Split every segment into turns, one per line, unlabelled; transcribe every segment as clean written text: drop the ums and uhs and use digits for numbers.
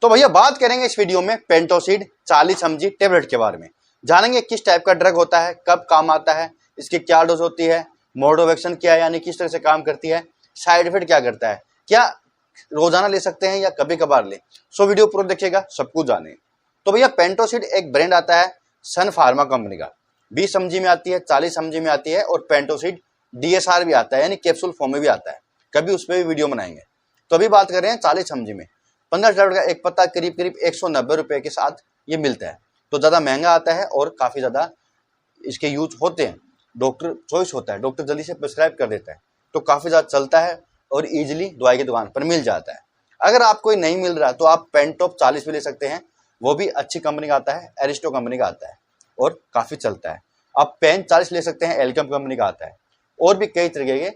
तो भैया बात करेंगे इस वीडियो में पेंटोसिड 40 mg टेबलेट के बारे में। जानेंगे किस टाइप का ड्रग होता है, कब काम आता है, इसकी क्या डोज होती है, मोड ऑफ एक्शन क्या है यानी किस तरह से काम करती है, साइड इफेक्ट क्या करता है, क्या रोजाना ले सकते हैं या कभी कभार ले। सो वीडियो पूरा देखिएगा, सब कुछ जाने। तो भैया पेंटोसिड एक ब्रांड आता है सन फार्मा कंपनी का, 20 mg में आती है, 40 mg में आती है और पेंटोसिड DSR भी आता है यानी कैप्सूल फॉर्म में भी आता है। कभी उस पर भी वीडियो बनाएंगे। तो अभी बात कर रहे हैं 40 mg में। 15 टैबलेट का एक पत्ता करीब 190 रुपए के साथ ये मिलता है। तो ज़्यादा महंगा आता है और काफ़ी ज़्यादा इसके यूज होते हैं। डॉक्टर चॉइस होता है, डॉक्टर जल्दी से प्रिस्क्राइब कर देता है, तो काफ़ी ज़्यादा चलता है और ईजिली दवाई की दुकान पर मिल जाता है। अगर आपको नहीं मिल रहा तो आप पेंटॉप 40 भी ले सकते हैं, वो भी अच्छी कंपनी का आता है, एरिस्टो कंपनी का आता है और काफ़ी चलता है। आप पेन 40 ले सकते हैं, एल्केम कंपनी का आता है। और भी कई तरह के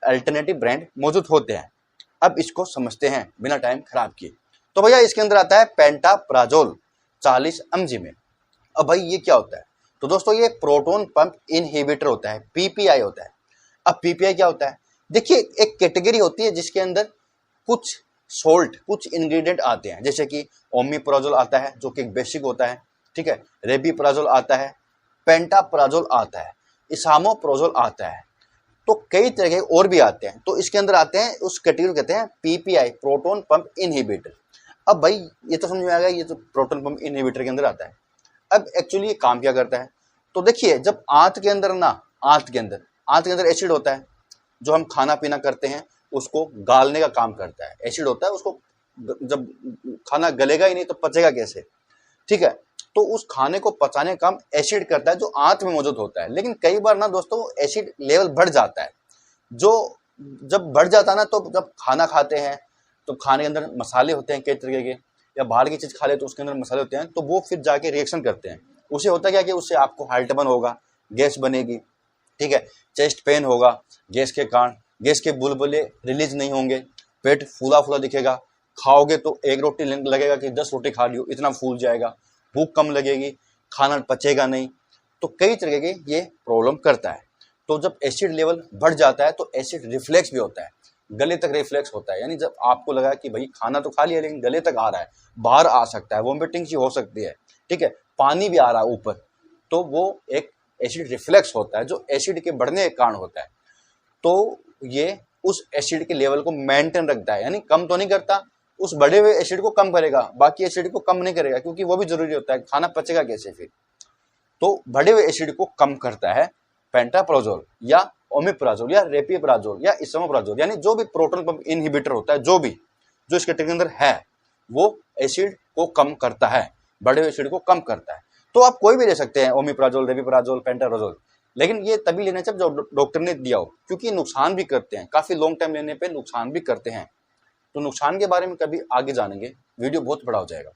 अल्टरनेटिव ब्रांड मौजूद होते हैं। अब इसको समझते हैं बिना टाइम खराब किए। तो भैया इसके अंदर आता है पेंटाप्राजोल 40 mg में। अब भाई ये क्या होता है? तो दोस्तों ये प्रोटोन पंप इनहिबिटर होता है, PPI होता है। अब PPI क्या होता है? देखिए एक कैटेगरी होती है जिसके अंदर कुछ सोल्ट, कुछ इंग्रेडिएंट आते हैं, जैसे कि ओमिप्राजोल आता है जो कि एक बेसिक होता है, ठीक है, रेबिप्राजोल आता है, पेंटाप्राजोल आता है, इसामोप्राजोल आता है, तो कई तरह के और भी आते हैं। तो इसके अंदर आते हैं, उस कैटेगरी कहते हैं PPI, प्रोटोन पंप इनहिबिटर। अब भाई ये तो समझ में आ गया, ये तो प्रोटोन पंप इनहिबिटर के अंदर आता है। अब एक्चुअली ये काम क्या करता है? तो देखिए जब आंत के अंदर एसिड होता है, जो हम खाना पीना करते हैं उसको गालने का काम करता है। एसिड होता है, उसको जब खाना गलेगा ही नहीं तो पचेगा कैसे, ठीक है, तो उस खाने को पचाने का काम एसिड करता है जो आंत में मौजूद होता है। लेकिन कई बार ना दोस्तों एसिड लेवल बढ़ जाता है, जो जब बढ़ जाता है ना, तो जब खाना खाते हैं तो खाने के अंदर मसाले होते हैं कई तरीके के, या बाहर की चीज़ खा ले तो उसके अंदर मसाले होते हैं, तो वो फिर जाके रिएक्शन करते हैं। उसे होता क्या कि उससे आपको हार्टबर्न होगा, गैस बनेगी, ठीक है, चेस्ट पेन होगा, गैस के कारण गैस के बुलबुले रिलीज नहीं होंगे, पेट फूला फूला दिखेगा, खाओगे तो एक रोटी लगेगा कि 10 रोटी खा लियो, इतना फूल जाएगा, भूख कम लगेगी, खाना पचेगा नहीं, तो कई तरह के ये प्रॉब्लम करता है। तो जब एसिड लेवल बढ़ जाता है तो एसिड रिफ्लेक्स भी होता है, गले तक रिफ्लेक्स होता है, यानी जब आपको लगा कि भाई खाना तो खा लिया लेकिन गले तक आ रहा है, बाहर आ सकता है, वोमिटिंग सी हो सकती है, ठीक है, पानी भी आ रहा है ऊपर, तो वो एक एसिड रिफ्लेक्स होता है जो एसिड के बढ़ने के कारण होता है। तो ये उस एसिड के लेवल को मेंटेन रखता है, यानी कम तो नहीं करता, उस बढ़े हुए एसिड को कम करेगा, बाकी एसिड को कम नहीं करेगा, क्योंकि वो भी जरूरी होता है, खाना पचेगा कैसे फिर। तो बढ़े हुए एसिड को कम करता है पेंटाप्राजोल या ओमिप्राजोल या रेपिप्राजोल या इसामोप्राजोल, यानी जो भी प्रोटोन पंप इनहिबिटर होता है, जो इस कैटेगरी के अंदर है, वो एसिड को कम करता है, बढ़े हुए एसिड को कम करता है। तो आप कोई भी ले सकते हैं, ओमिप्राजोल, रेपिप्राजोल, पेंटाप्राजोल, लेकिन ये तभी लेना चाहिए जब डॉक्टर ने दिया हो, क्योंकि नुकसान भी करते हैं, काफी लॉन्ग टाइम लेने पे नुकसान भी करते हैं। तो नुकसान के बारे में कभी आगे जानेंगे, वीडियो बहुत बड़ा हो जाएगा।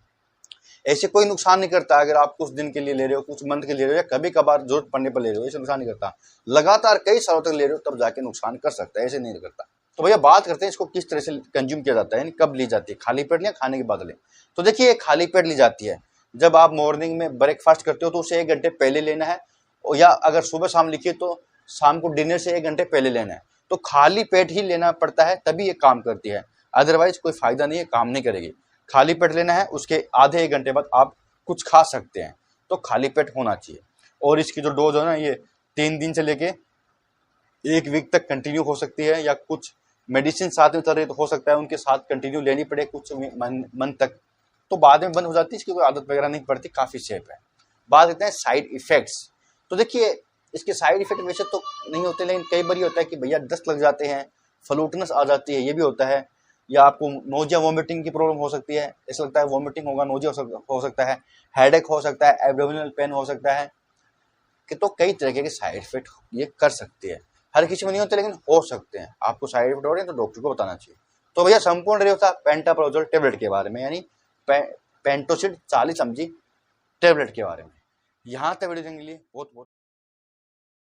ऐसे कोई नुकसान नहीं करता अगर आप कुछ दिन के लिए ले रहे हो, कुछ मंथ के ले रहे हो, या कभी कभार जरूरत पड़ने पर ले रहे हो, ऐसे नुकसान नहीं करता। लगातार कई सालों तक ले रहे हो तब जाके नुकसान कर सकता है, ऐसे नहीं करता। तो भैया बात करते हैं इसको किस तरह से कंज्यूम किया जाता है, यानी कब ली जाती है, खाली पेट या खाने के बाद लें। तो देखिए खाली पेट ली जाती है जब आप मॉर्निंग में ब्रेकफास्ट करते हो तो उसे 1 घंटे पहले लेना है, या अगर सुबह शाम लिखिए तो शाम को डिनर से 1 घंटे पहले लेना है। तो खाली पेट ही लेना पड़ता है तभी ये काम करती है, अदरवाइज कोई फायदा नहीं है, काम नहीं करेगी। खाली पेट लेना है, उसके आधे 1 घंटे बाद आप कुछ खा सकते हैं, तो खाली पेट होना चाहिए। और इसकी जो डोज है ना, ये 3 दिन से लेके 1 वीक तक कंटिन्यू हो सकती है, या कुछ मेडिसिन साथ में चल रही तो हो सकता है उनके साथ कंटिन्यू लेनी पड़े कुछ मंथ तक, तो बाद में बंद हो जाती है, इसकी कोई आदत वगैरह नहीं पड़ती, काफ़ी सेफ है। बात करते हैं साइड इफेक्ट्स। तो देखिए इसके साइड इफेक्ट वैसे तो नहीं होते, लेकिन कई बार होता है कि भैया दस्त लग जाते हैं, फ्लूटनेस आ जाती है, ये भी होता है, या आपको नोजिया वोमिटिंग की प्रॉब्लम हो सकती है, ऐसा लगता है वोमिटिंग होगा, नोजिया हो सकता है, हेडेक हो सकता है, एब्डोमिनल पेन हो सकता है, कि तो कई तरह के साइड इफेक्ट ये कर सकती है। हर किसी में नहीं होते लेकिन हो सकते हैं। आपको साइड इफेक्ट हो रहे हैं तो डॉक्टर को बताना चाहिए। तो भैया संपूर्ण रिव्यू था पेंटाप्राजोल टेबलेट के बारे में, यानी पेंटोसिड 40 mg टेबलेट के बारे में। यहाँ तक वीडियो देखने के लिए बहुत बहुत